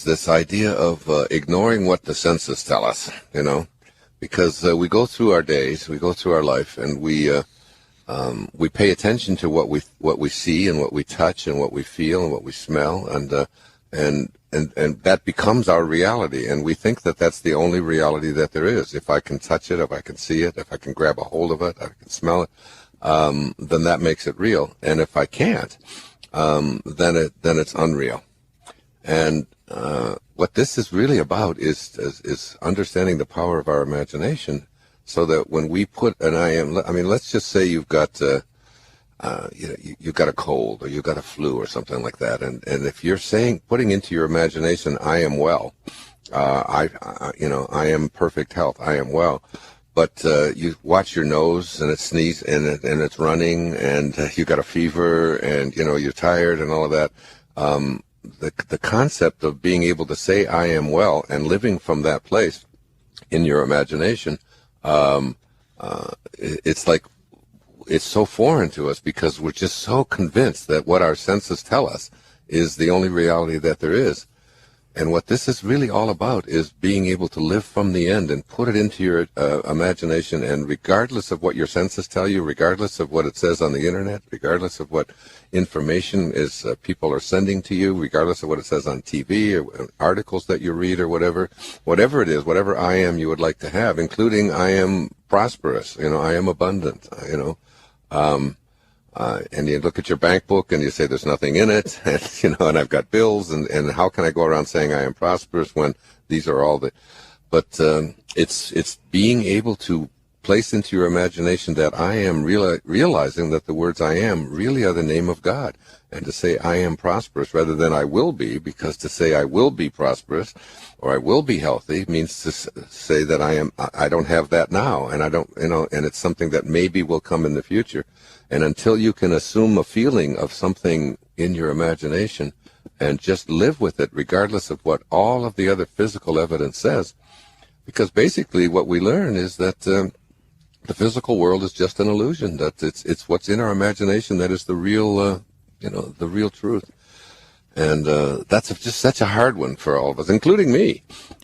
This idea of ignoring what the senses tell us, because we go through our days, we go through our life, and we pay attention to what we see and what we touch and what we feel and what we smell, and that becomes our reality, and we think that that's the only reality that there is. If I can touch it, if I can see it, if I can grab a hold of it, I can smell it, then that makes it real. And if I can't, then it's unreal. And what this is really about is understanding the power of our imagination, so that when we put an I am, let's just say you've got you've got a cold or you've got a flu or something like that, and if you're putting into your imagination, I am well, I am perfect health, I am well, but you watch your nose and it sneezes and it's running, and you got a fever, and you're tired and all of that. The concept of being able to say I am well and living from that place in your imagination, it's so foreign to us, because we're just so convinced that what our senses tell us is the only reality that there is. And what this is really all about is being able to live from the end and put it into your imagination, and regardless of what your senses tell you, regardless of what it says on the internet, regardless of what information people are sending to you, regardless of what it says on TV or articles that you read or whatever it is, whatever I am you would like to have, including I am prosperous, I am abundant, and you look at your bank book and you say there's nothing in it, and and I've got bills, and how can I go around saying I am prosperous when these are all but it's being able to place into your imagination that I am realizing that the words I am really are the name of God, and to say I am prosperous rather than I will be, because to say I will be prosperous or I will be healthy means to say that I don't have that now, and I don't, and it's something that maybe will come in the future. And until you can assume a feeling of something in your imagination and just live with it, regardless of what all of the other physical evidence says, because basically what we learn is that the physical world is just an illusion, that it's what's in our imagination that is the real, the real truth. And that's just such a hard one for all of us, including me.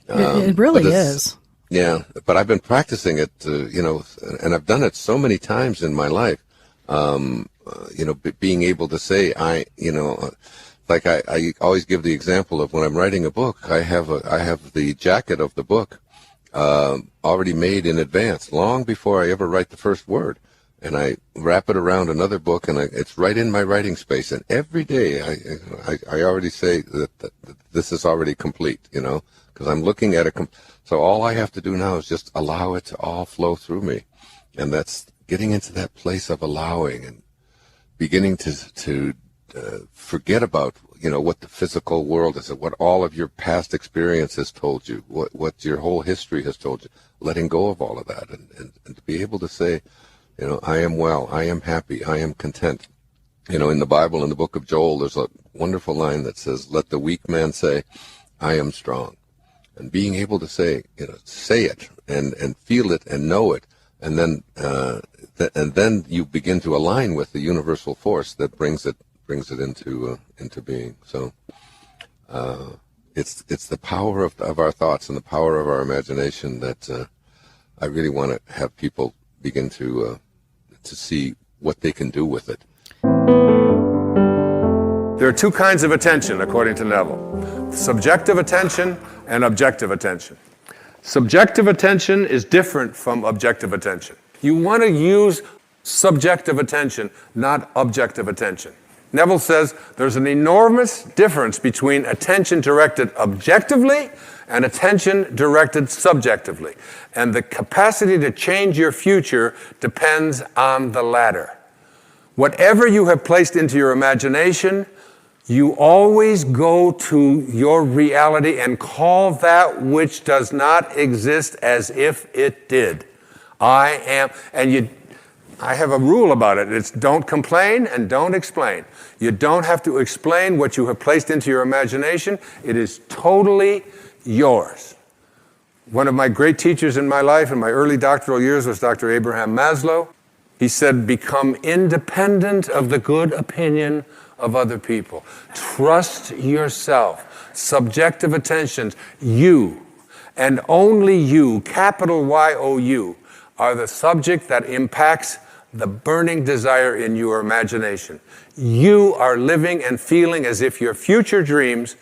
It really is. Yeah, but I've been practicing it, and I've done it so many times in my life. Being able to say I always give the example of when I'm writing a book, I have the jacket of the book already made in advance, long before I ever write the first word, and I wrap it around another book, and it's right in my writing space. And every day I already say that this is already complete, because I'm looking at it. So all I have to do now is just allow it to all flow through me, and that's getting into that place of allowing and beginning to forget about what the physical world is, what all of your past experience has told you, what your whole history has told you, letting go of all of that, and to be able to say, I am well, I am happy, I am content. In the Bible, in the book of Joel, there's a wonderful line that says, let the weak man say, I am strong. And being able to say it and feel it and know it, and then you begin to align with the universal force that brings it into being. So it's the power of our thoughts and the power of our imagination that I really want to have people begin to see what they can do with it. There are two kinds of attention, according to Neville: subjective attention and objective attention. Subjective attention is different from objective attention. You want to use subjective attention, not objective attention. Neville says there's an enormous difference between attention directed objectively and attention directed subjectively. And the capacity to change your future depends on the latter. Whatever you have placed into your imagination, you always go to your reality and call that which does not exist as if it did. I am, and I have a rule about it. It's don't complain and don't explain. You don't have to explain what you have placed into your imagination. It is totally yours. One of my great teachers in my life in my early doctoral years was Dr. Abraham Maslow. He said, become independent of the good opinion of other people. Trust yourself. subjective attentions, you, and only you, capital Y-O-U, are the subject that impacts the burning desire in your imagination. You are living and feeling as if your future dreams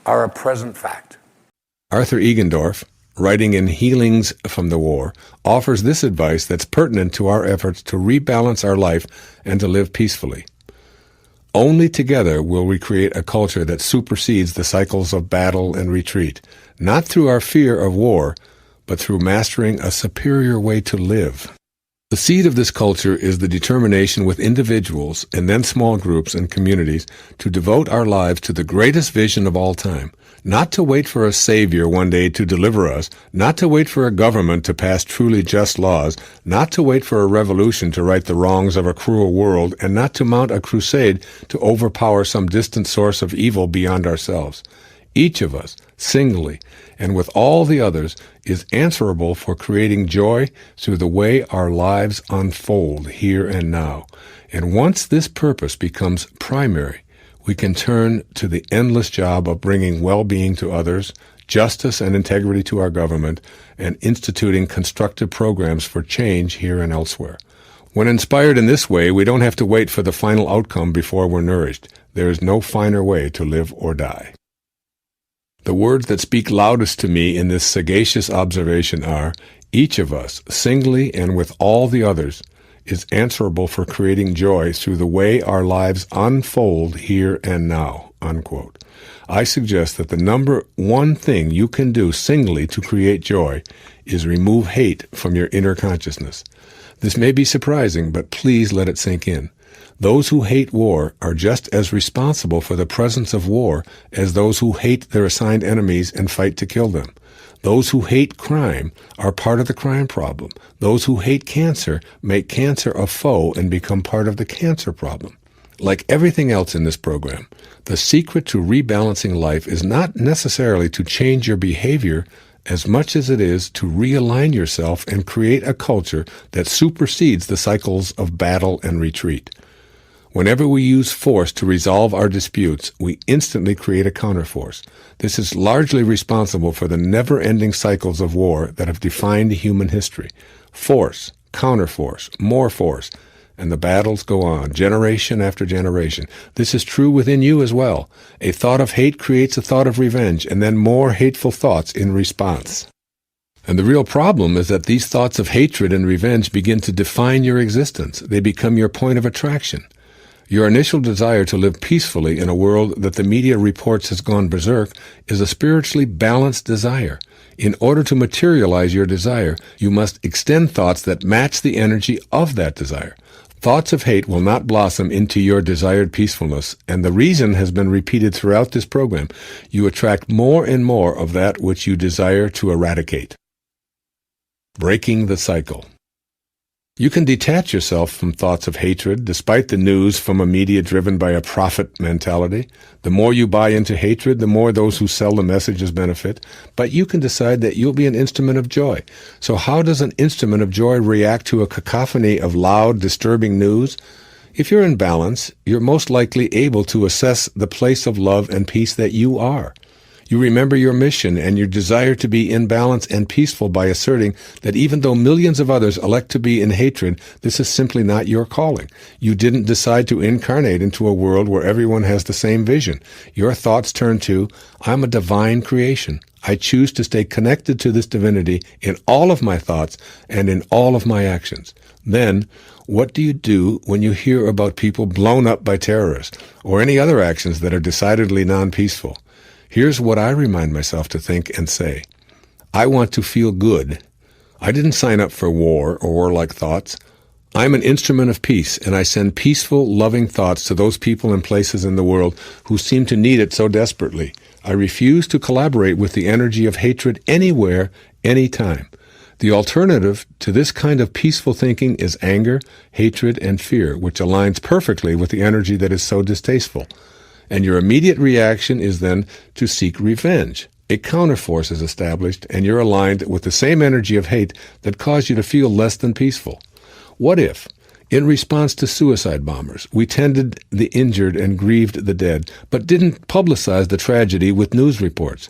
are a present fact. Arthur Egendorf, writing in Healings from the War, offers this advice that's pertinent to our efforts to rebalance our life and to live peacefully. Only together will we create a culture that supersedes the cycles of battle and retreat, not through our fear of war, but through mastering a superior way to live. The seed of this culture is the determination with individuals and then small groups and communities to devote our lives to the greatest vision of all time, not to wait for a savior one day to deliver us, not to wait for a government to pass truly just laws, not to wait for a revolution to right the wrongs of a cruel world, and not to mount a crusade to overpower some distant source of evil beyond ourselves. Each of us, singly, and with all the others, is answerable for creating joy through the way our lives unfold here and now. And once this purpose becomes primary, we can turn to the endless job of bringing well-being to others, justice and integrity to our government, and instituting constructive programs for change here and elsewhere. When inspired in this way, we don't have to wait for the final outcome before we're nourished. There is no finer way to live or die. The words that speak loudest to me in this sagacious observation are, each of us, singly and with all the others, is answerable for creating joy through the way our lives unfold here and now, unquote. I suggest that the number one thing you can do singly to create joy is remove hate from your inner consciousness. This may be surprising, but please let it sink in. Those who hate war are just as responsible for the presence of war as those who hate their assigned enemies and fight to kill them. Those who hate crime are part of the crime problem. Those who hate cancer make cancer a foe and become part of the cancer problem. Like everything else in this program, the secret to rebalancing life is not necessarily to change your behavior as much as it is to realign yourself and create a culture that supersedes the cycles of battle and retreat. Whenever we use force to resolve our disputes, we instantly create a counterforce. This is largely responsible for the never-ending cycles of war that have defined human history. Force, counterforce, more force, and the battles go on, generation after generation. This is true within you as well. A thought of hate creates a thought of revenge, and then more hateful thoughts in response. And the real problem is that these thoughts of hatred and revenge begin to define your existence. They become your point of attraction. Your initial desire to live peacefully in a world that the media reports has gone berserk is a spiritually balanced desire. In order to materialize your desire, you must extend thoughts that match the energy of that desire. Thoughts of hate will not blossom into your desired peacefulness, and the reason has been repeated throughout this program. You attract more and more of that which you desire to eradicate. Breaking the cycle. You can detach yourself from thoughts of hatred, despite the news from a media driven by a profit mentality. The more you buy into hatred, the more those who sell the messages benefit. But you can decide that you'll be an instrument of joy. So how does an instrument of joy react to a cacophony of loud, disturbing news? If you're in balance, you're most likely able to assess the place of love and peace that you are. You remember your mission and your desire to be in balance and peaceful by asserting that even though millions of others elect to be in hatred, this is simply not your calling. You didn't decide to incarnate into a world where everyone has the same vision. Your thoughts turn to, I'm a divine creation. I choose to stay connected to this divinity in all of my thoughts and in all of my actions. Then, what do you do when you hear about people blown up by terrorists or any other actions that are decidedly non-peaceful? Here's what I remind myself to think and say. I want to feel good. I didn't sign up for war or warlike thoughts. I'm an instrument of peace, and I send peaceful, loving thoughts to those people and places in the world who seem to need it so desperately. I refuse to collaborate with the energy of hatred anywhere, anytime. The alternative to this kind of peaceful thinking is anger, hatred, and fear, which aligns perfectly with the energy that is so distasteful. And your immediate reaction is then to seek revenge. A counterforce is established, and you're aligned with the same energy of hate that caused you to feel less than peaceful. What if, In response to suicide bombers, we tended the injured and grieved the dead, but didn't publicize the tragedy with news reports.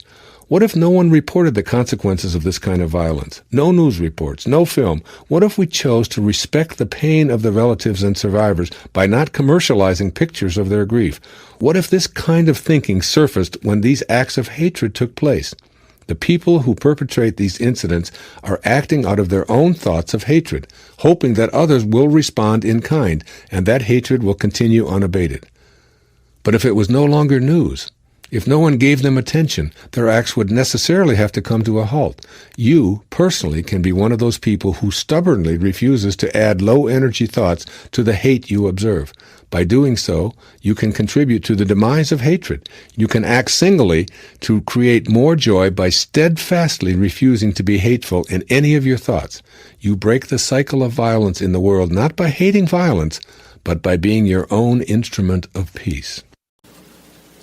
What if no one reported the consequences of this kind of violence? No news reports, no film. What if we chose to respect the pain of the relatives and survivors by not commercializing pictures of their grief? What if this kind of thinking surfaced when these acts of hatred took place? The people who perpetrate these incidents are acting out of their own thoughts of hatred, hoping that others will respond in kind, and that hatred will continue unabated. But if it was no longer news, if no one gave them attention, their acts would necessarily have to come to a halt. You, personally, can be one of those people who stubbornly refuses to add low-energy thoughts to the hate you observe. By doing so, you can contribute to the demise of hatred. You can act singly to create more joy by steadfastly refusing to be hateful in any of your thoughts. You break the cycle of violence in the world not by hating violence, but by being your own instrument of peace.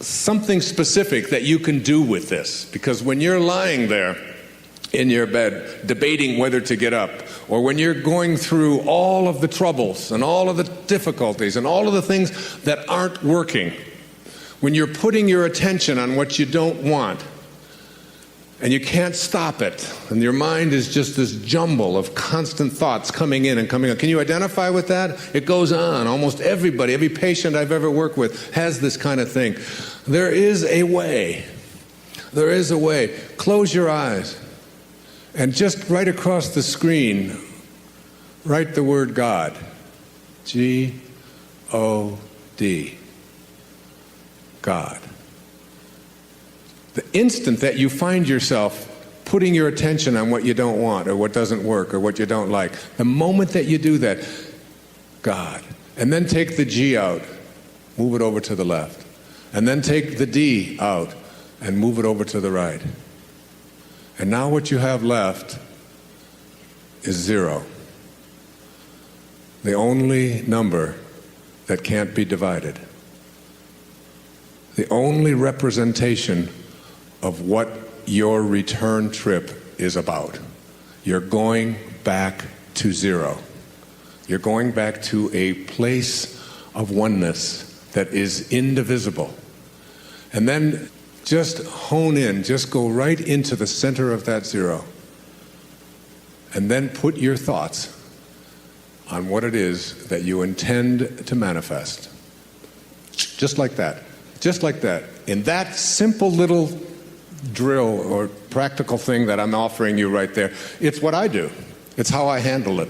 Something specific that you can do with this, because when you're lying there in your bed debating whether to get up, or when you're going through all of the troubles and all of the difficulties and all of the things that aren't working, when you're putting your attention on what you don't want and you can't stop it, and your mind is just this jumble of constant thoughts coming in and coming out. Can you identify with that? It goes on. Almost everybody, every patient I've ever worked with has this kind of thing. There is a way. There is a way. Close your eyes and just right across the screen, write the word God. G-O-D. God. The instant that you find yourself putting your attention on what you don't want or what doesn't work or what you don't like, the moment that you do that, God. And then take the G out, move it over to the left. And then take the D out and move it over to the right. And now what you have left is 0. The only number that can't be divided. The only representation of what your return trip is about. You're going back to 0. You're going back to a place of oneness that is indivisible. And then just hone in, just go right into the center of that 0. And then put your thoughts on what it is that you intend to manifest. Just like that. Just like that. In that simple little drill or practical thing that I'm offering you right there, it's what I do. It's how I handle it.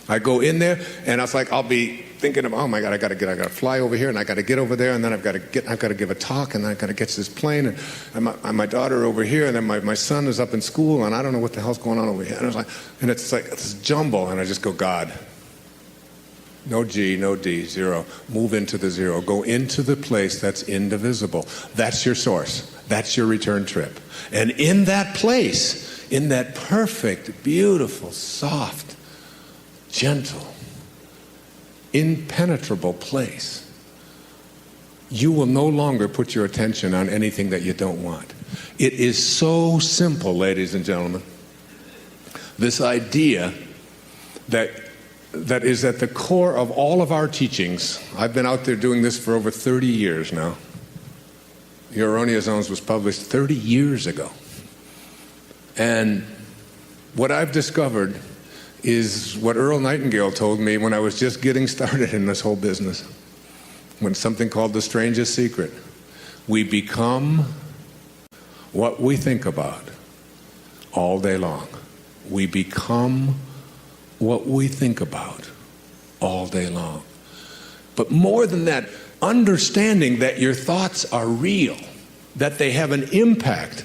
I go in there and it's like I'll be thinking of, oh my God, I gotta fly over here and I gotta get over there and then I've gotta give a talk and I've gotta get to this plane and my daughter over here and then my son is up in school and I don't know what the hell's going on over here. And it's like this jumble and I just go, God. No G, no D, 0. Move into the 0. Go into the place that's indivisible. That's your source. That's your return trip. And in that place, in that perfect, beautiful, soft, gentle, impenetrable place, you will no longer put your attention on anything that you don't want. It is so simple, ladies and gentlemen. This idea that is at the core of all of our teachings. I've been out there doing this for over 30 years now. Your Erroneous Zones was published 30 years ago. And what I've discovered is what Earl Nightingale told me when I was just getting started in this whole business, when something called the strangest secret. We become what we think about all day long. We become what we think about all day long. But more than that, understanding that your thoughts are real, that they have an impact.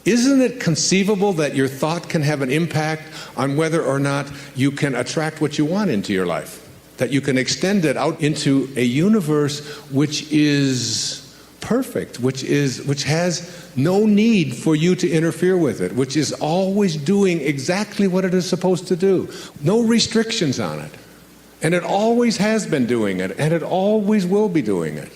Isn't it conceivable that your thought can have an impact on whether or not you can attract what you want into your life? That you can extend it out into a universe which is perfect, which has no need for you to interfere with it, which is always doing exactly what it is supposed to do. No restrictions on it. And it always has been doing it, and it always will be doing it.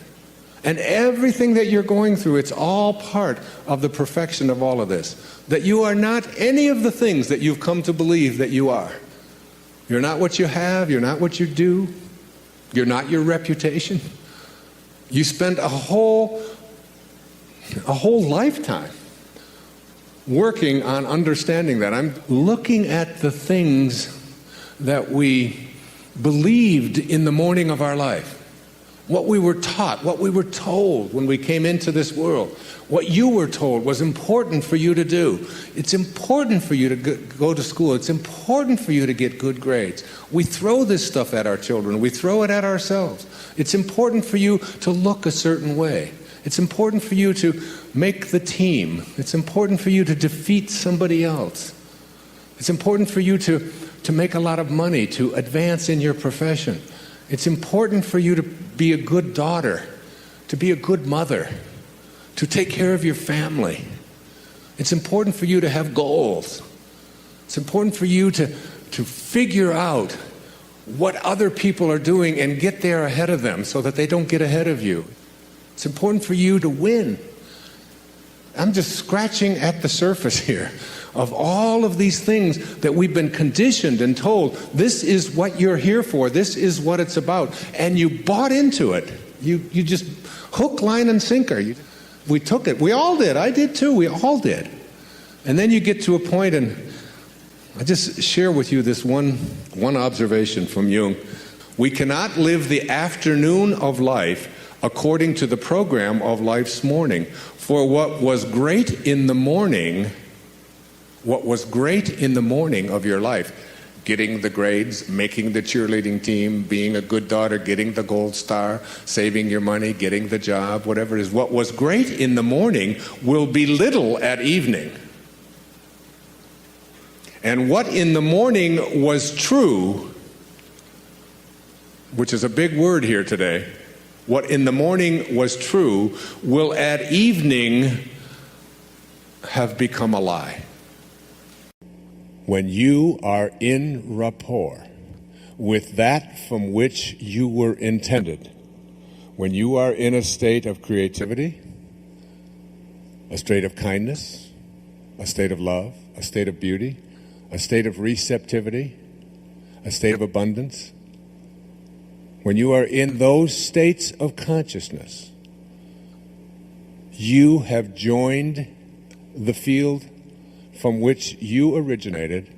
And everything that you're going through, it's all part of the perfection of all of this. That you are not any of the things that you've come to believe that you are. You're not what you have. You're not what you do. You're not your reputation. You spend a whole lifetime working on understanding that. I'm looking at the things that we believed in the morning of our life. What we were taught, what we were told when we came into this world, what you were told was important for you to do. It's important for you to go to school. It's important for you to get good grades. We throw this stuff at our children. We throw it at ourselves. It's important for you to look a certain way. It's important for you to make the team. It's important for you to defeat somebody else. It's important for you to make a lot of money, to advance in your profession. It's important for you to be a good daughter, to be a good mother, to take care of your family. It's important for you to have goals. It's important for you to figure out what other people are doing and get there ahead of them so that they don't get ahead of you. It's important for you to win. I'm just scratching at the surface here of all of these things that we've been conditioned and told, this is what you're here for, this is what it's about, and you bought into it. You just hook, line, and sinker. We took it. We all did. I did too. We all did. And then you get to a point, and I just share with you this one observation from Jung. We cannot live the afternoon of life according to the program of life's morning. For what was great in the morning of your life, getting the grades, making the cheerleading team, being a good daughter, getting the gold star, saving your money, getting the job, whatever it is, what was great in the morning will be little at evening. And what in the morning was true, which is a big word here today, what in the morning was true will at evening have become a lie. When you are in rapport with that from which you were intended, when you are in a state of creativity, a state of kindness, a state of love, a state of beauty, a state of receptivity, a state of abundance, when you are in those states of consciousness, you have joined the field from which you originated,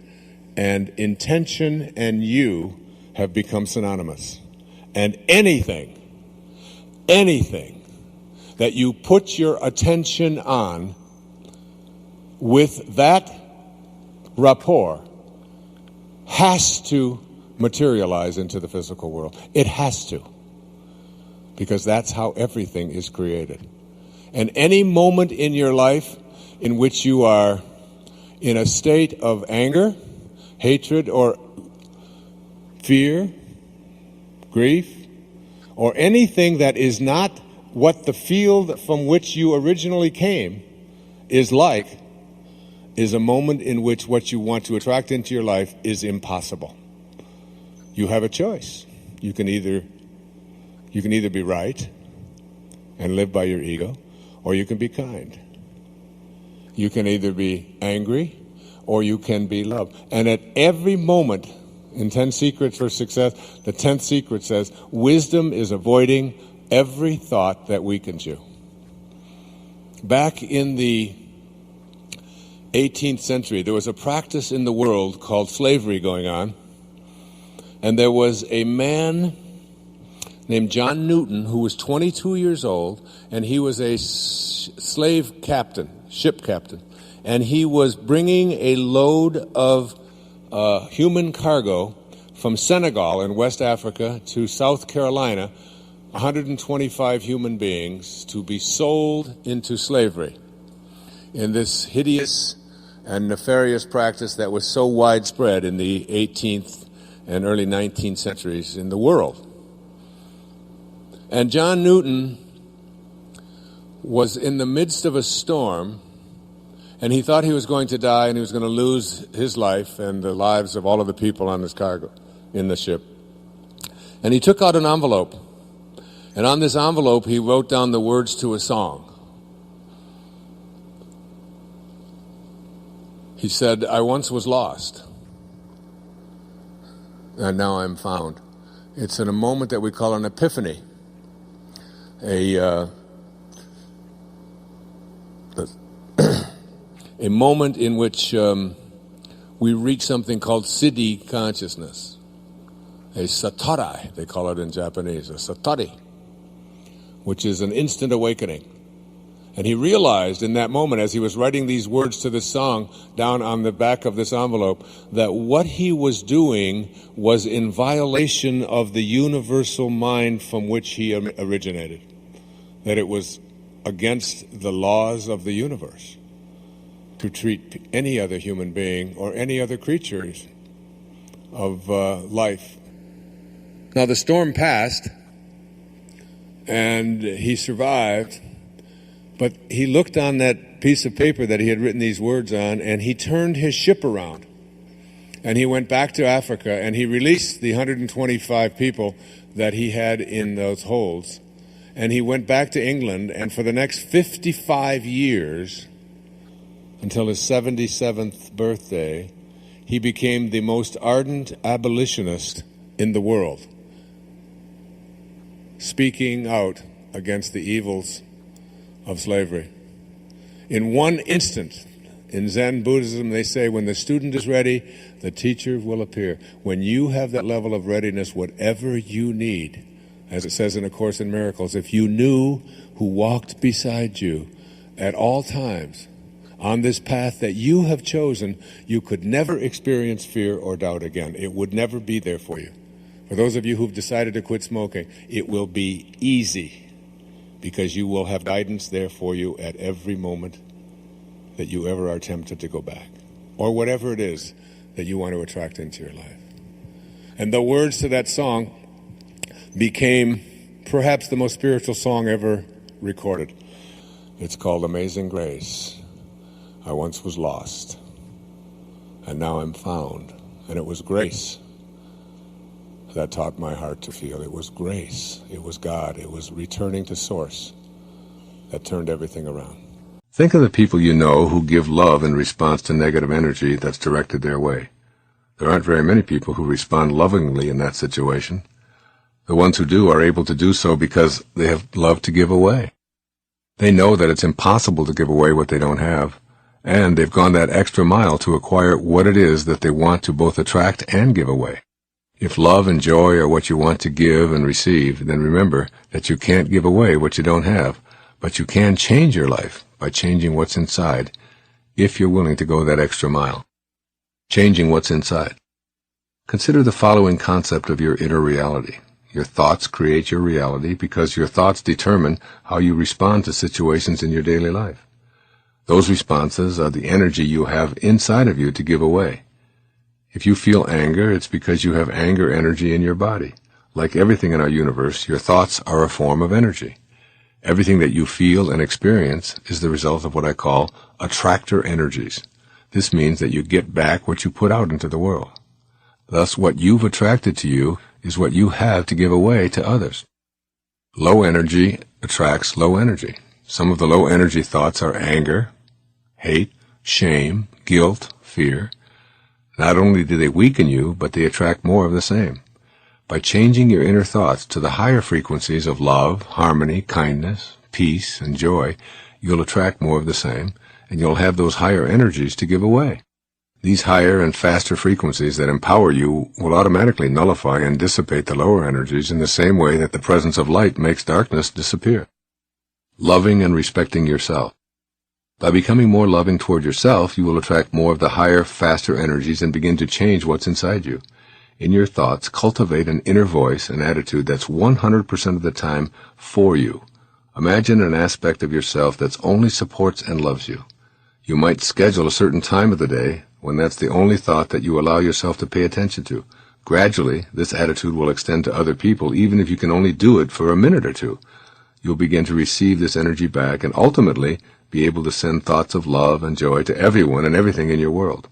and intention and you have become synonymous. And anything that you put your attention on with that rapport has to materialize into the physical world. It has to. Because that's how everything is created. And any moment in your life in which you are in a state of anger, hatred, or fear, grief, or anything that is not what the field from which you originally came is like, is a moment in which what you want to attract into your life is impossible. You have a choice. You can either be right and live by your ego, or you can be kind. You can either be angry or you can be love. And at every moment, in 10 Secrets for Success, the 10th secret says, wisdom is avoiding every thought that weakens you. Back in the 18th century, there was a practice in the world called slavery going on. And there was a man named John Newton who was 22 years old, and he was a slave captain, ship captain. And he was bringing a load of human cargo from Senegal in West Africa to South Carolina, 125 human beings to be sold into slavery in this hideous and nefarious practice that was so widespread in the 18th and early 19th centuries in the world. And John Newton was in the midst of a storm, and he thought he was going to die and he was going to lose his life and the lives of all of the people on this cargo in the ship. And he took out an envelope, and on this envelope he wrote down the words to a song. He said, "I once was lost, and now I'm found. It's in a moment that we call an epiphany, a moment in which we reach something called siddhi consciousness, a satori, they call it in Japanese, a satori, which is an instant awakening. And he realized in that moment, as he was writing these words to this song down on the back of this envelope, that what he was doing was in violation of the universal mind from which he originated, that it was against the laws of the universe to treat any other human being or any other creatures of life. Now the storm passed, and he survived, but he looked on that piece of paper that he had written these words on, and he turned his ship around, and he went back to Africa, and he released the 125 people that he had in those holds, and he went back to England, and for the next 55 years, until his 77th birthday, he became the most ardent abolitionist in the world, speaking out against the evils of slavery. In one instant, in Zen Buddhism, they say when the student is ready, the teacher will appear. When you have that level of readiness, whatever you need, as it says in A Course in Miracles, if you knew who walked beside you at all times on this path that you have chosen, you could never experience fear or doubt again. It would never be there for you. For those of you who've decided to quit smoking, it will be easy, because you will have guidance there for you at every moment that you ever are tempted to go back, or whatever it is that you want to attract into your life. And the words to that song became perhaps the most spiritual song ever recorded. It's called Amazing Grace. I once was lost, and now I'm found. And it was grace that taught my heart to feel. It was grace. It was God. It was returning to source that turned everything around. Think of the people you know who give love in response to negative energy that's directed their way. There aren't very many people who respond lovingly in that situation. The ones who do are able to do so because they have love to give away. They know that it's impossible to give away what they don't have, and they've gone that extra mile to acquire what it is that they want to both attract and give away. If love and joy are what you want to give and receive, then remember that you can't give away what you don't have, but you can change your life by changing what's inside, if you're willing to go that extra mile. Changing what's inside. Consider the following concept of your inner reality. Your thoughts create your reality because your thoughts determine how you respond to situations in your daily life. Those responses are the energy you have inside of you to give away. If you feel anger, it's because you have anger energy in your body. Like everything in our universe, your thoughts are a form of energy. Everything that you feel and experience is the result of what I call attractor energies. This means that you get back what you put out into the world. Thus, what you've attracted to you is what you have to give away to others. Low energy attracts low energy. Some of the low energy thoughts are anger, hate, shame, guilt, fear. Not only do they weaken you, but they attract more of the same. By changing your inner thoughts to the higher frequencies of love, harmony, kindness, peace, and joy, you'll attract more of the same, and you'll have those higher energies to give away. These higher and faster frequencies that empower you will automatically nullify and dissipate the lower energies in the same way that the presence of light makes darkness disappear. Loving and respecting yourself. By becoming more loving toward yourself, you will attract more of the higher, faster energies and begin to change what's inside you. In your thoughts, cultivate an inner voice and attitude that's 100% of the time for you. Imagine an aspect of yourself that only supports and loves you. You might schedule a certain time of the day when that's the only thought that you allow yourself to pay attention to. Gradually, this attitude will extend to other people, even if you can only do it for a minute or two. You'll begin to receive this energy back and ultimately be able to send thoughts of love and joy to everyone and everything in your world.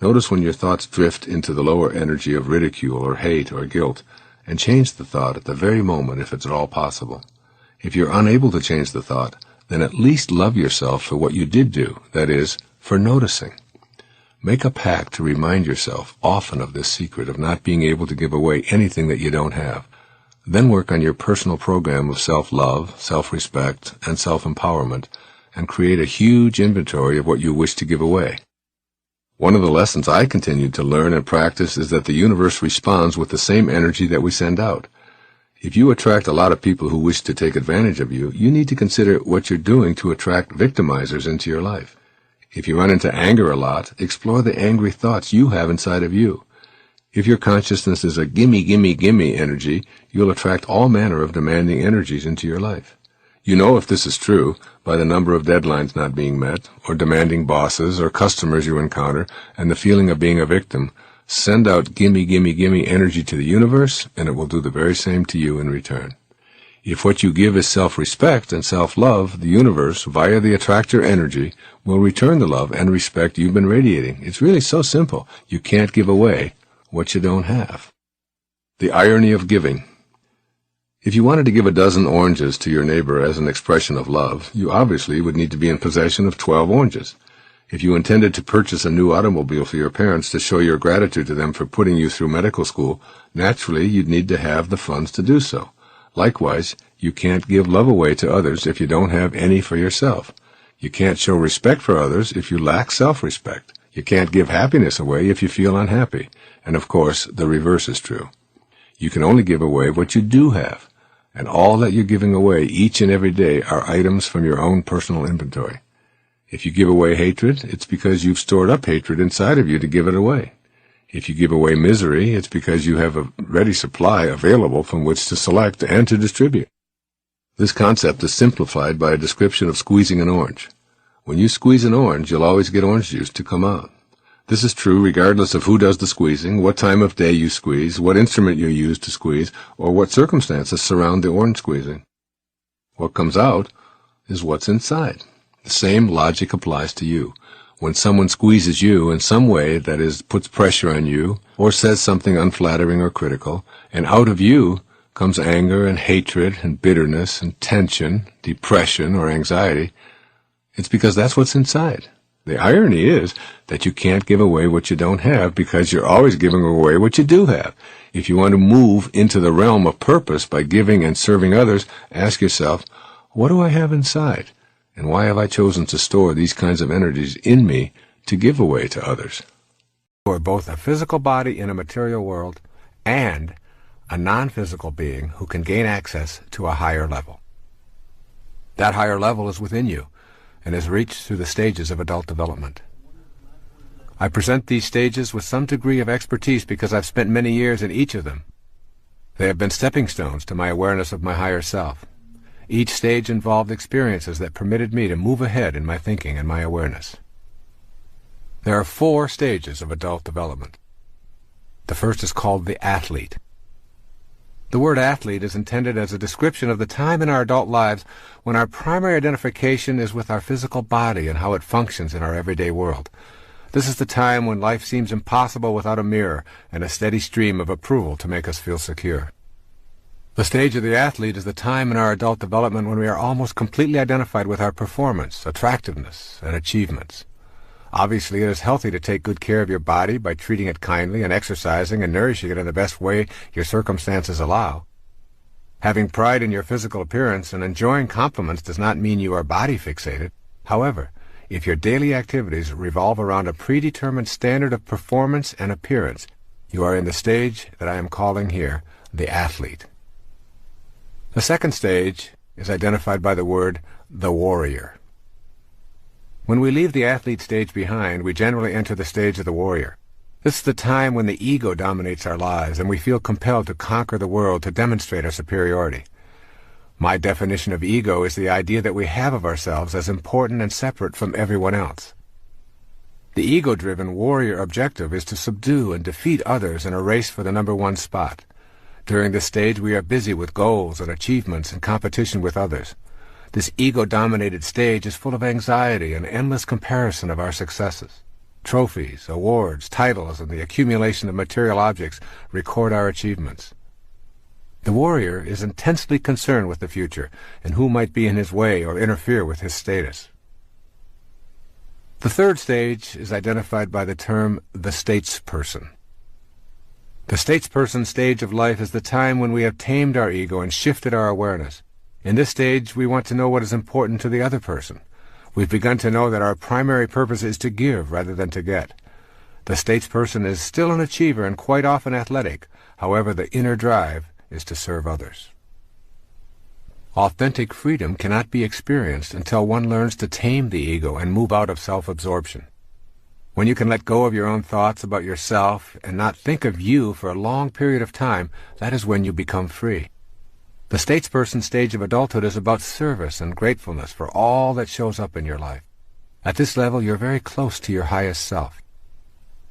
Notice when your thoughts drift into the lower energy of ridicule or hate or guilt, and change the thought at the very moment if it's at all possible. If you're unable to change the thought, then at least love yourself for what you did do, that is, for noticing. Make a pact to remind yourself often of this secret of not being able to give away anything that you don't have. Then work on your personal program of self-love, self-respect, and self-empowerment, and create a huge inventory of what you wish to give away. One of the lessons I continued to learn and practice is that the universe responds with the same energy that we send out. If you attract a lot of people who wish to take advantage of you, you need to consider what you're doing to attract victimizers into your life. If you run into anger a lot, explore the angry thoughts you have inside of you. If your consciousness is a gimme, gimme, gimme energy, you'll attract all manner of demanding energies into your life. You know if this is true by the number of deadlines not being met, or demanding bosses or customers you encounter, and the feeling of being a victim. Send out gimme, gimme, gimme energy to the universe, and it will do the very same to you in return. If what you give is self-respect and self-love, the universe, via the attractor energy, will return the love and respect you've been radiating. It's really so simple. You can't give away what you don't have. The irony of giving. If you wanted to give a dozen oranges to your neighbor as an expression of love, you obviously would need to be in possession of 12 oranges. If you intended to purchase a new automobile for your parents to show your gratitude to them for putting you through medical school, naturally you'd need to have the funds to do so. Likewise, you can't give love away to others if you don't have any for yourself. You can't show respect for others if you lack self-respect. You can't give happiness away if you feel unhappy. And of course, the reverse is true. You can only give away what you do have. And all that you're giving away each and every day are items from your own personal inventory. If you give away hatred, it's because you've stored up hatred inside of you to give it away. If you give away misery, it's because you have a ready supply available from which to select and to distribute. This concept is simplified by a description of squeezing an orange. When you squeeze an orange, you'll always get orange juice to come out. This is true regardless of who does the squeezing, what time of day you squeeze, what instrument you use to squeeze, or what circumstances surround the orange squeezing. What comes out is what's inside. The same logic applies to you. When someone squeezes you in some way, that is, puts pressure on you, or says something unflattering or critical, and out of you comes anger and hatred and bitterness and tension, depression or anxiety, it's because that's what's inside. The irony is that you can't give away what you don't have because you're always giving away what you do have. If you want to move into the realm of purpose by giving and serving others, ask yourself, what do I have inside? And why have I chosen to store these kinds of energies in me to give away to others? We're both a physical body in a material world and a non-physical being who can gain access to a higher level. That higher level is within you and is reached through the stages of adult development. I present these stages with some degree of expertise because I've spent many years in each of them. They have been stepping stones to my awareness of my higher self. Each stage involved experiences that permitted me to move ahead in my thinking and my awareness. There are 4 stages of adult development. The first is called the athlete. The word athlete is intended as a description of the time in our adult lives when our primary identification is with our physical body and how it functions in our everyday world. This is the time when life seems impossible without a mirror and a steady stream of approval to make us feel secure. The stage of the athlete is the time in our adult development when we are almost completely identified with our performance, attractiveness, and achievements. Obviously, it is healthy to take good care of your body by treating it kindly and exercising and nourishing it in the best way your circumstances allow. Having pride in your physical appearance and enjoying compliments does not mean you are body fixated. However, if your daily activities revolve around a predetermined standard of performance and appearance, you are in the stage that I am calling here the athlete. The second stage is identified by the word the warrior. When we leave the athlete stage behind, we generally enter the stage of the warrior. This is the time when the ego dominates our lives and we feel compelled to conquer the world to demonstrate our superiority. My definition of ego is the idea that we have of ourselves as important and separate from everyone else. The ego-driven warrior objective is to subdue and defeat others in a race for the number 1 spot. During this stage, we are busy with goals and achievements and competition with others. This ego-dominated stage is full of anxiety and endless comparison of our successes. Trophies, awards, titles, and the accumulation of material objects record our achievements. The warrior is intensely concerned with the future and who might be in his way or interfere with his status. The third stage is identified by the term the statesperson. The statesperson stage of life is the time when we have tamed our ego and shifted our awareness. In this stage, we want to know what is important to the other person. We've begun to know that our primary purpose is to give rather than to get. The statesperson is still an achiever and quite often athletic. However, the inner drive is to serve others. Authentic freedom cannot be experienced until one learns to tame the ego and move out of self-absorption. When you can let go of your own thoughts about yourself and not think of you for a long period of time, that is when you become free. The statesperson stage of adulthood is about service and gratefulness for all that shows up in your life. At this level, you're very close to your highest self.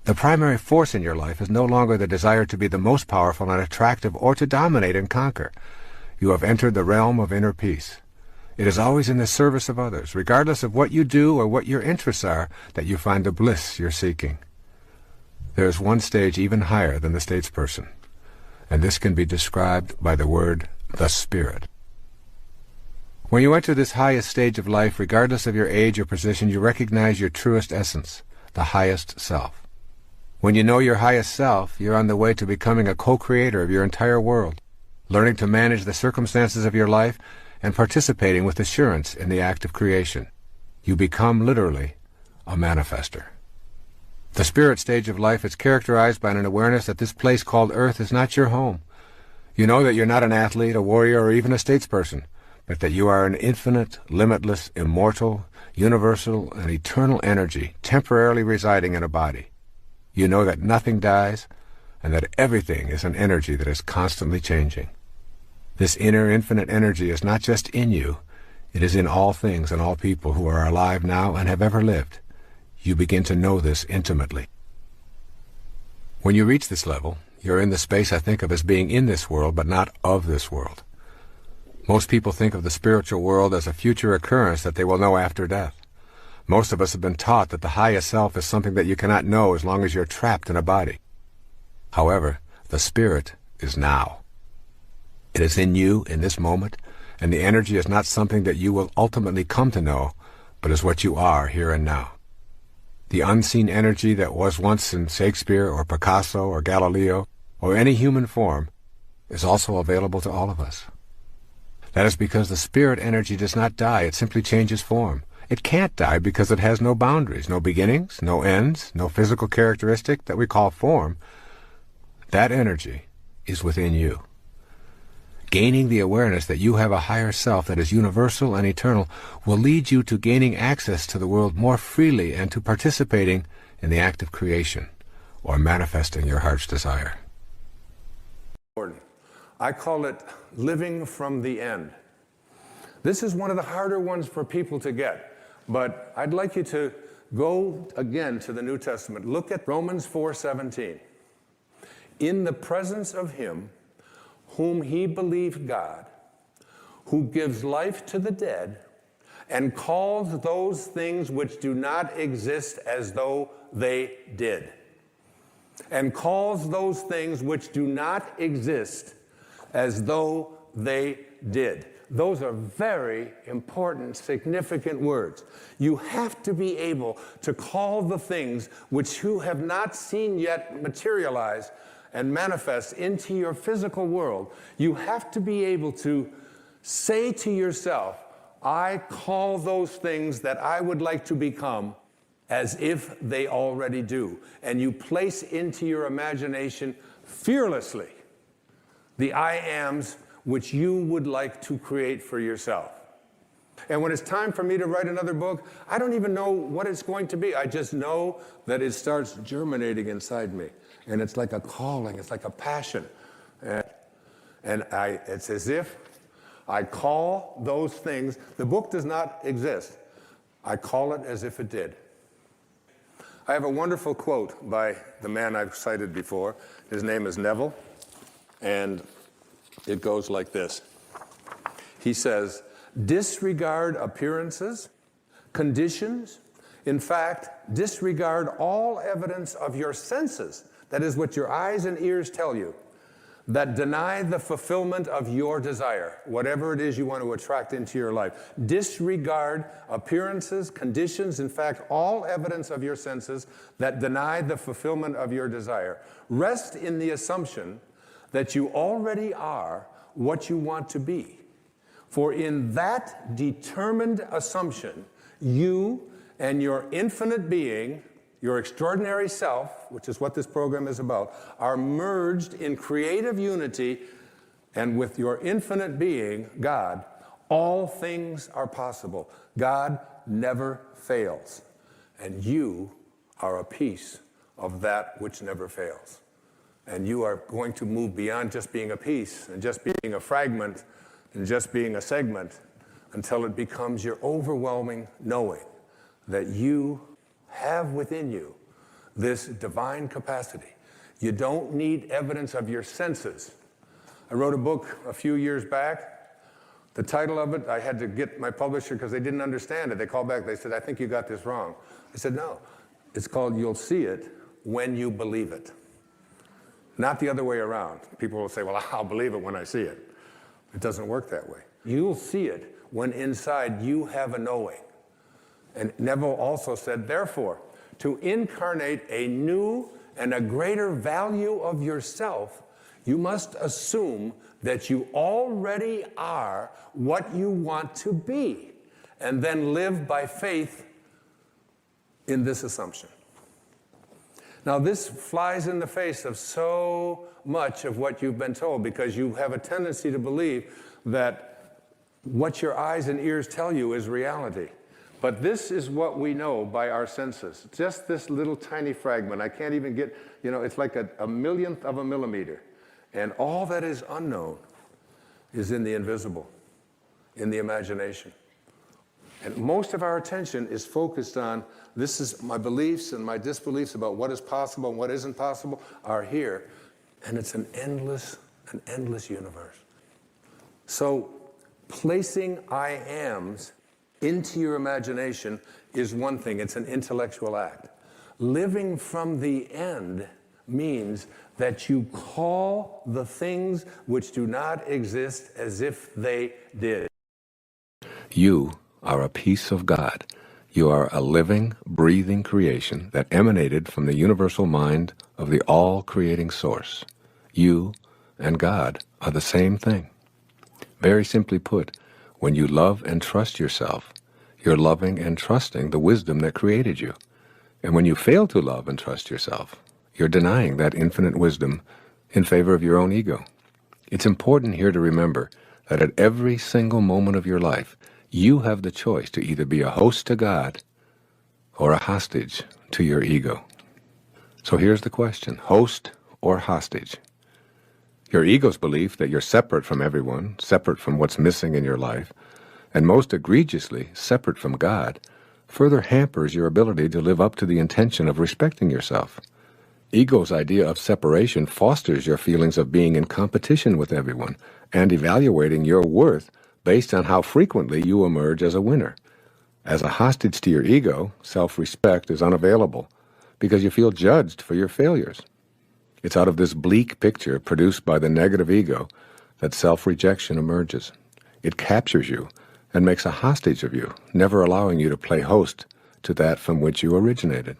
The primary force in your life is no longer the desire to be the most powerful and attractive or to dominate and conquer. You have entered the realm of inner peace. It is always in the service of others, regardless of what you do or what your interests are, that you find the bliss you're seeking. There is one stage even higher than the statesperson, and this can be described by the word the spirit. When you enter this highest stage of life, regardless of your age or position, you recognize your truest essence, the highest self. When you know your highest self, you're on the way to becoming a co-creator of your entire world, learning to manage the circumstances of your life and participating with assurance in the act of creation. You become literally a manifester. The spirit stage of life is characterized by an awareness that this place called Earth is not your home. You know that you're not an athlete, a warrior, or even a statesperson, but that you are an infinite, limitless, immortal, universal, and eternal energy temporarily residing in a body. You know that nothing dies, and that everything is an energy that is constantly changing. This inner infinite energy is not just in you, it is in all things and all people who are alive now and have ever lived. You begin to know this intimately. When you reach this level, you're in the space I think of as being in this world, but not of this world. Most people think of the spiritual world as a future occurrence that they will know after death. Most of us have been taught that the highest self is something that you cannot know as long as you're trapped in a body. However, the spirit is now. It is in you in this moment, and the energy is not something that you will ultimately come to know, but is what you are here and now. The unseen energy that was once in Shakespeare or Picasso or Galileo or any human form is also available to all of us. That is because the spirit energy does not die, it simply changes form. It can't die because it has no boundaries, no beginnings, no ends, no physical characteristic that we call form. That energy is within you. Gaining the awareness that you have a higher self that is universal and eternal will lead you to gaining access to the world more freely and to participating in the act of creation or manifesting your heart's desire. I call it living from the end. This is one of the harder ones for people to get, but I'd like you to go again to the New Testament. Look at Romans 4:17. In the presence of him whom he believed God, who gives life to the dead, and calls those things which do not exist as though they did. And calls those things which do not exist as though they did. Those are very important, significant words. You have to be able to call the things which you have not seen yet materialize and manifest into your physical world. You have to be able to say to yourself, I call those things that I would like to become as if they already do. And you place into your imagination fearlessly the I ams which you would like to create for yourself. And when it's time for me to write another book, I don't even know what it's going to be. I just know that it starts germinating inside me. And it's like a calling, it's like a passion. It's as if I call those things, the book does not exist. I call it as if it did. I have a wonderful quote by the man I've cited before. His name is Neville, and it goes like this. He says, disregard appearances, conditions, in fact, disregard all evidence of your senses. That is what your eyes and ears tell you. that deny the fulfillment of your desire, whatever it is you want to attract into your life. Disregard appearances, conditions, in fact, all evidence of your senses that deny the fulfillment of your desire. Rest in the assumption that you already are what you want to be. For in that determined assumption, you and your infinite being, your extraordinary self, which is what this program is about, are merged in creative unity, and with your infinite being, God, all things are possible. God never fails, and you are a piece of that which never fails. And you are going to move beyond just being a piece and just being a fragment and just being a segment until it becomes your overwhelming knowing that you have within you this divine capacity. You don't need evidence of your senses. I wrote a book a few years back. The title of it, I had to get my publisher because they didn't understand it. They called back, they said, I think you got this wrong. I said, no, it's called You'll See It When You Believe It. Not the other way around. People will say, well, I'll believe it when I see it. It doesn't work that way. You'll see it when inside you have a knowing. And Neville also said, therefore, to incarnate a new and a greater value of yourself, you must assume that you already are what you want to be, and then live by faith in this assumption. Now, this flies in the face of so much of what you've been told, because you have a tendency to believe that what your eyes and ears tell you is reality. But this is what we know by our senses. Just this little tiny fragment. I can't even get, it's like a millionth of a millimeter. And all that is unknown is in the invisible, in the imagination. And most of our attention is focused on, this is my beliefs and my disbeliefs about what is possible and what isn't possible are here. And it's an endless universe. So placing I ams into your imagination is one thing. It's an intellectual act. Living from the end means that you call the things which do not exist as if they did. You are a piece of God. You are a living, breathing creation that emanated from the universal mind of the all-creating source. You and God are the same thing. Very simply put, when you love and trust yourself, you're loving and trusting the wisdom that created you. And when you fail to love and trust yourself, you're denying that infinite wisdom in favor of your own ego. It's important here to remember that at every single moment of your life, you have the choice to either be a host to God or a hostage to your ego. So here's the question, host or hostage? Your ego's belief that you're separate from everyone, separate from what's missing in your life, and most egregiously, separate from God, further hampers your ability to live up to the intention of respecting yourself. Ego's idea of separation fosters your feelings of being in competition with everyone and evaluating your worth based on how frequently you emerge as a winner. As a hostage to your ego, self-respect is unavailable because you feel judged for your failures. It's out of this bleak picture produced by the negative ego that self-rejection emerges. It captures you and makes a hostage of you, never allowing you to play host to that from which you originated.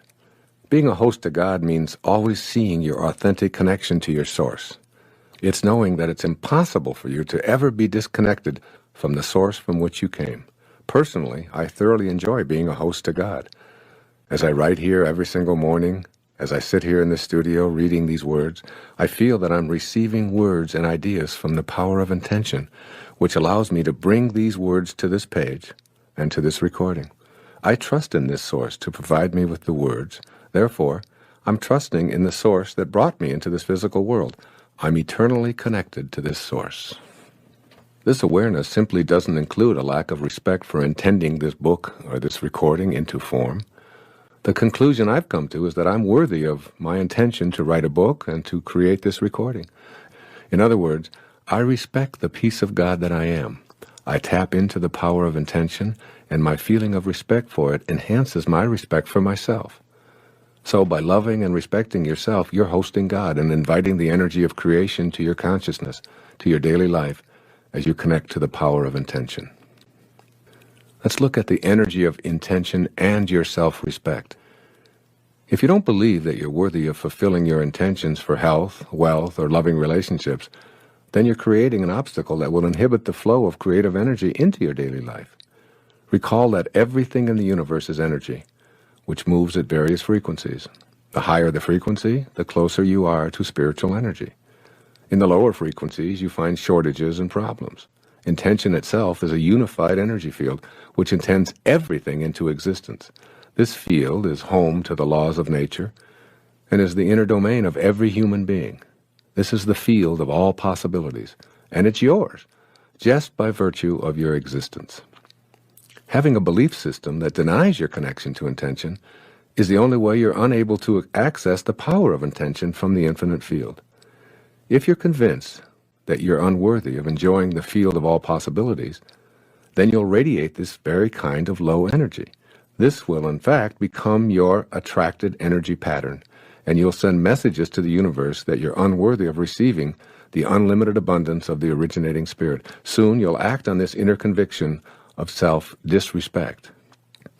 Being a host to God means always seeing your authentic connection to your source. It's knowing that it's impossible for you to ever be disconnected from the source from which you came. Personally, I thoroughly enjoy being a host to God. As I write here every single morning, as I sit here in the studio reading these words, I feel that I'm receiving words and ideas from the power of intention, which allows me to bring these words to this page and to this recording. I trust in this source to provide me with the words. Therefore, I'm trusting in the source that brought me into this physical world. I'm eternally connected to this source. This awareness simply doesn't include a lack of respect for intending this book or this recording into form. The conclusion I've come to is that I'm worthy of my intention to write a book and to create this recording. In other words, I respect the piece of God that I am. I tap into the power of intention, and my feeling of respect for it enhances my respect for myself. So by loving and respecting yourself, you're hosting God and inviting the energy of creation to your consciousness, to your daily life, as you connect to the power of intention. Let's look at the energy of intention and your self-respect. If you don't believe that you're worthy of fulfilling your intentions for health, wealth, or loving relationships, then you're creating an obstacle that will inhibit the flow of creative energy into your daily life. Recall that everything in the universe is energy, which moves at various frequencies. The higher the frequency, the closer you are to spiritual energy. In the lower frequencies, you find shortages and problems. Intention itself is a unified energy field which intends everything into existence. This field is home to the laws of nature and is the inner domain of every human being. This is the field of all possibilities, and it's yours, just by virtue of your existence. Having a belief system that denies your connection to intention is the only way you're unable to access the power of intention from the infinite field. If you're convinced that you're unworthy of enjoying the field of all possibilities, then you'll radiate this very kind of low energy. This will, in fact, become your attracted energy pattern, and you'll send messages to the universe that you're unworthy of receiving the unlimited abundance of the originating spirit. Soon you'll act on this inner conviction of self-disrespect.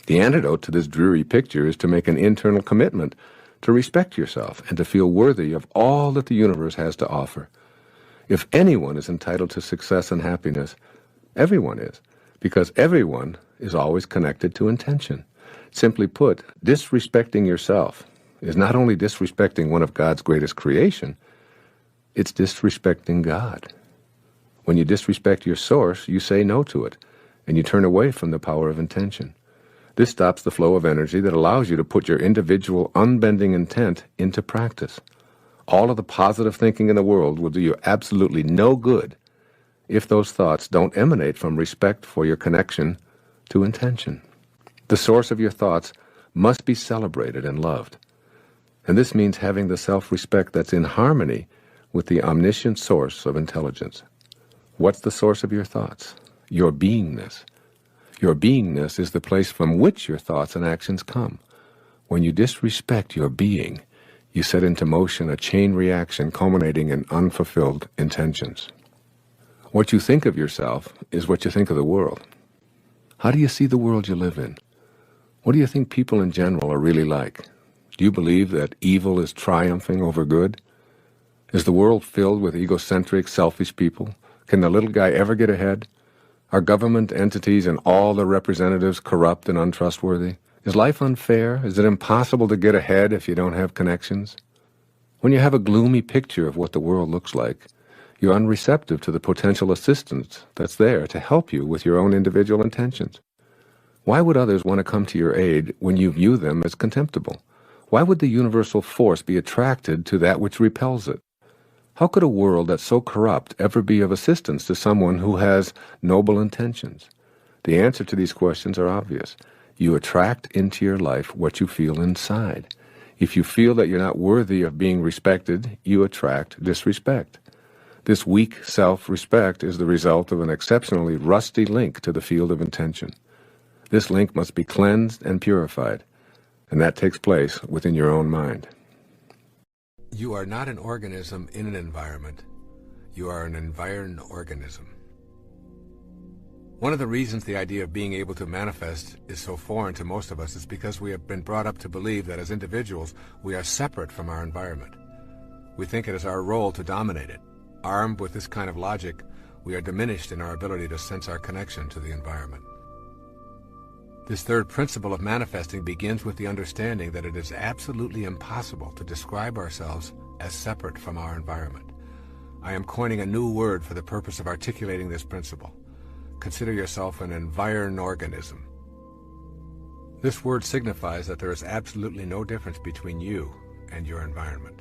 The antidote to this dreary picture is to make an internal commitment to respect yourself and to feel worthy of all that the universe has to offer. If anyone is entitled to success and happiness, everyone is, because everyone is always connected to intention. Simply put, disrespecting yourself is not only disrespecting one of God's greatest creation, it's disrespecting God. When you disrespect your source, you say no to it, and you turn away from the power of intention. This stops the flow of energy that allows you to put your individual unbending intent into practice. All of the positive thinking in the world will do you absolutely no good if those thoughts don't emanate from respect for your connection to intention. The source of your thoughts must be celebrated and loved. And this means having the self-respect that's in harmony with the omniscient source of intelligence. What's the source of your thoughts? Your beingness. Your beingness is the place from which your thoughts and actions come. When you disrespect your being, you set into motion a chain reaction culminating in unfulfilled intentions. What you think of yourself is what you think of the world. How do you see the world you live in? What do you think people in general are really like? Do you believe that evil is triumphing over good? Is the world filled with egocentric, selfish people? Can the little guy ever get ahead? Are government entities and all their representatives corrupt and untrustworthy? Is life unfair? Is it impossible to get ahead if you don't have connections? When you have a gloomy picture of what the world looks like, you're unreceptive to the potential assistance that's there to help you with your own individual intentions. Why would others want to come to your aid when you view them as contemptible? Why would the universal force be attracted to that which repels it? How could a world that's so corrupt ever be of assistance to someone who has noble intentions? The answer to these questions are obvious. You attract into your life what you feel inside. If you feel that you're not worthy of being respected, you attract disrespect. This weak self-respect is the result of an exceptionally rusty link to the field of intention. This link must be cleansed and purified, and that takes place within your own mind. You are not an organism in an environment. You are an environed organism. One of the reasons the idea of being able to manifest is so foreign to most of us is because we have been brought up to believe that as individuals, we are separate from our environment. We think it is our role to dominate it. Armed with this kind of logic, we are diminished in our ability to sense our connection to the environment. This third principle of manifesting begins with the understanding that it is absolutely impossible to describe ourselves as separate from our environment. I am coining a new word for the purpose of articulating this principle. Consider yourself an environed organism. This word signifies that there is absolutely no difference between you and your environment.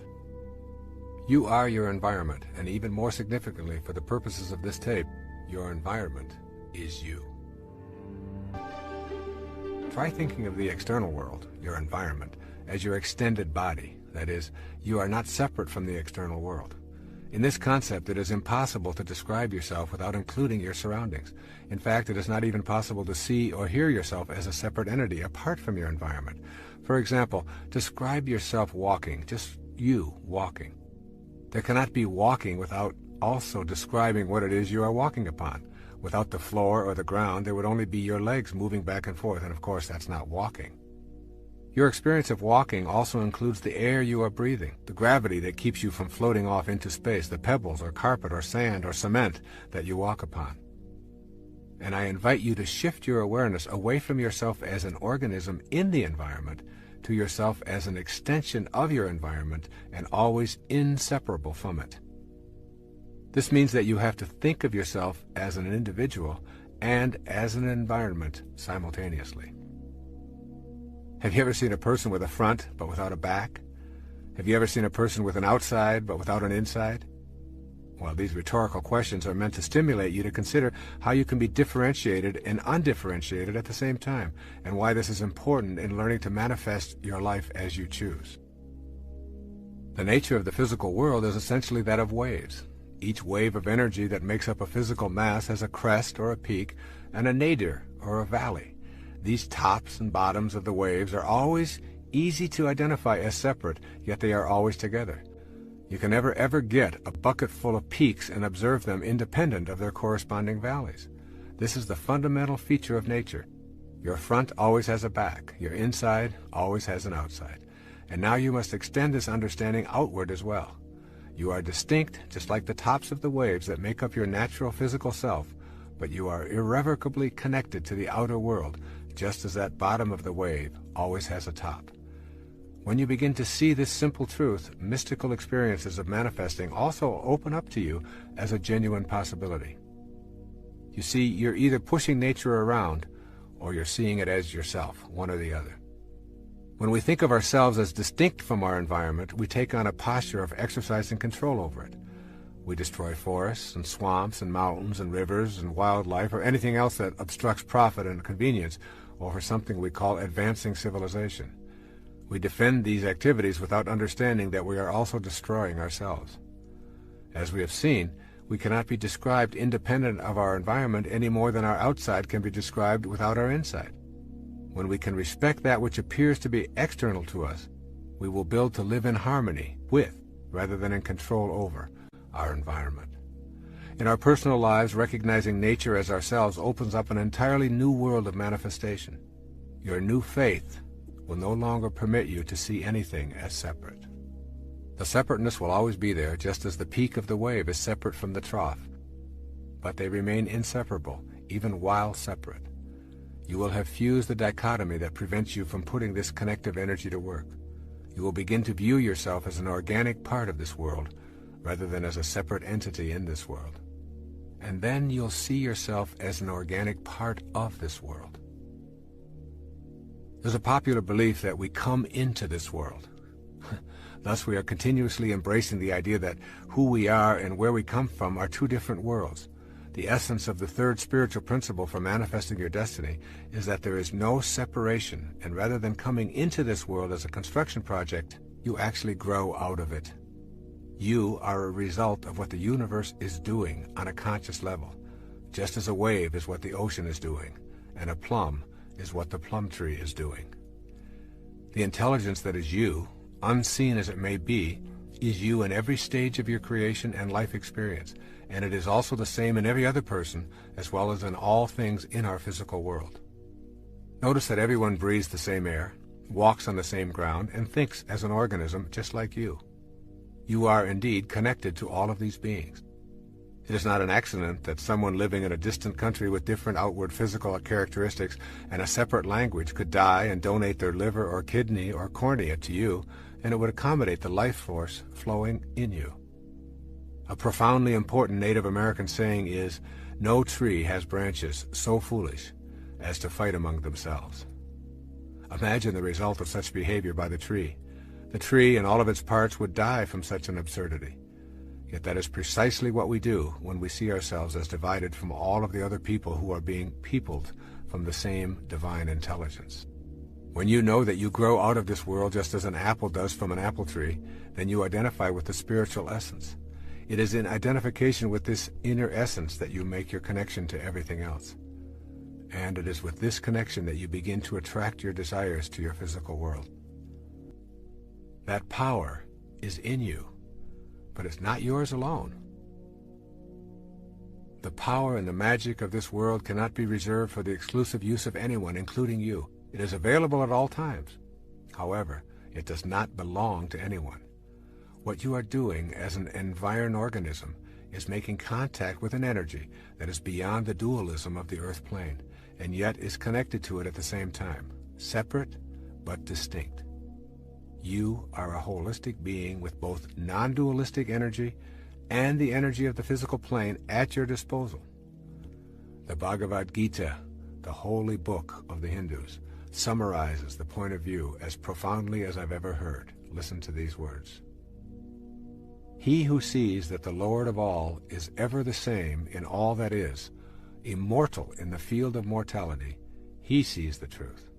You are your environment, and even more significantly for the purposes of this tape, your environment is you. Try thinking of the external world, your environment, as your extended body. That is, you are not separate from the external world. In this concept, it is impossible to describe yourself without including your surroundings. In fact, it is not even possible to see or hear yourself as a separate entity apart from your environment. For example, describe yourself walking, just you walking. There cannot be walking without also describing what it is you are walking upon. Without the floor or the ground, there would only be your legs moving back and forth, and of course that's not walking. Your experience of walking also includes the air you are breathing, the gravity that keeps you from floating off into space, the pebbles or carpet or sand or cement that you walk upon. And I invite you to shift your awareness away from yourself as an organism in the environment to yourself as an extension of your environment and always inseparable from it. This means that you have to think of yourself as an individual and as an environment simultaneously. Have you ever seen a person with a front but without a back? Have you ever seen a person with an outside but without an inside? Well, these rhetorical questions are meant to stimulate you to consider how you can be differentiated and undifferentiated at the same time, and why this is important in learning to manifest your life as you choose. The nature of the physical world is essentially that of waves. Each wave of energy that makes up a physical mass has a crest or a peak and a nadir or a valley. These tops and bottoms of the waves are always easy to identify as separate, yet they are always together. You can never ever get a bucket full of peaks and observe them independent of their corresponding valleys. This is the fundamental feature of nature. Your front always has a back, your inside always has an outside. And now you must extend this understanding outward as well. You are distinct, just like the tops of the waves that make up your natural physical self, but you are irrevocably connected to the outer world, just as that bottom of the wave always has a top. When you begin to see this simple truth, mystical experiences of manifesting also open up to you as a genuine possibility. You see, you're either pushing nature around, or you're seeing it as yourself, one or the other. When we think of ourselves as distinct from our environment, we take on a posture of exercising control over it. We destroy forests and swamps and mountains and rivers and wildlife or anything else that obstructs profit and convenience over something we call advancing civilization. We defend these activities without understanding that we are also destroying ourselves. As we have seen, we cannot be described independent of our environment any more than our outside can be described without our inside. When we can respect that which appears to be external to us, we will build to live in harmony with, rather than in control over, our environment. In our personal lives, recognizing nature as ourselves opens up an entirely new world of manifestation. Your new faith will no longer permit you to see anything as separate. The separateness will always be there, just as the peak of the wave is separate from the trough. But they remain inseparable, even while separate. You will have fused the dichotomy that prevents you from putting this connective energy to work. You will begin to view yourself as an organic part of this world, rather than as a separate entity in this world. And then you'll see yourself as an organic part of this world. There's a popular belief that we come into this world. Thus, we are continuously embracing the idea that who we are and where we come from are two different worlds. The essence of the third spiritual principle for manifesting your destiny is that there is no separation, and rather than coming into this world as a construction project, you actually grow out of it. You are a result of what the universe is doing on a conscious level, just as a wave is what the ocean is doing, and a plum is what the plum tree is doing. The intelligence that is you, unseen as it may be, is you in every stage of your creation and life experience, and it is also the same in every other person, as well as in all things in our physical world. Notice that everyone breathes the same air, walks on the same ground, and thinks as an organism just like you. You are indeed connected to all of these beings. It is not an accident that someone living in a distant country with different outward physical characteristics and a separate language could die and donate their liver or kidney or cornea to you, and it would accommodate the life force flowing in you. A profoundly important Native American saying is, "No tree has branches so foolish as to fight among themselves." Imagine the result of such behavior by the tree. The tree and all of its parts would die from such an absurdity. Yet that is precisely what we do when we see ourselves as divided from all of the other people who are being peopled from the same divine intelligence. When you know that you grow out of this world just as an apple does from an apple tree, then you identify with the spiritual essence. It is in identification with this inner essence that you make your connection to everything else. And it is with this connection that you begin to attract your desires to your physical world. That power is in you, but it's not yours alone. The power and the magic of this world cannot be reserved for the exclusive use of anyone, including you. It is available at all times. However, it does not belong to anyone. What you are doing as an environ organism is making contact with an energy that is beyond the dualism of the earth plane, and yet is connected to it at the same time, separate but distinct. You are a holistic being with both non-dualistic energy and the energy of the physical plane at your disposal. The Bhagavad Gita, the holy book of the Hindus, summarizes the point of view as profoundly as I've ever heard. Listen to these words. He who sees that the Lord of all is ever the same in all that is, immortal in the field of mortality, he sees the truth.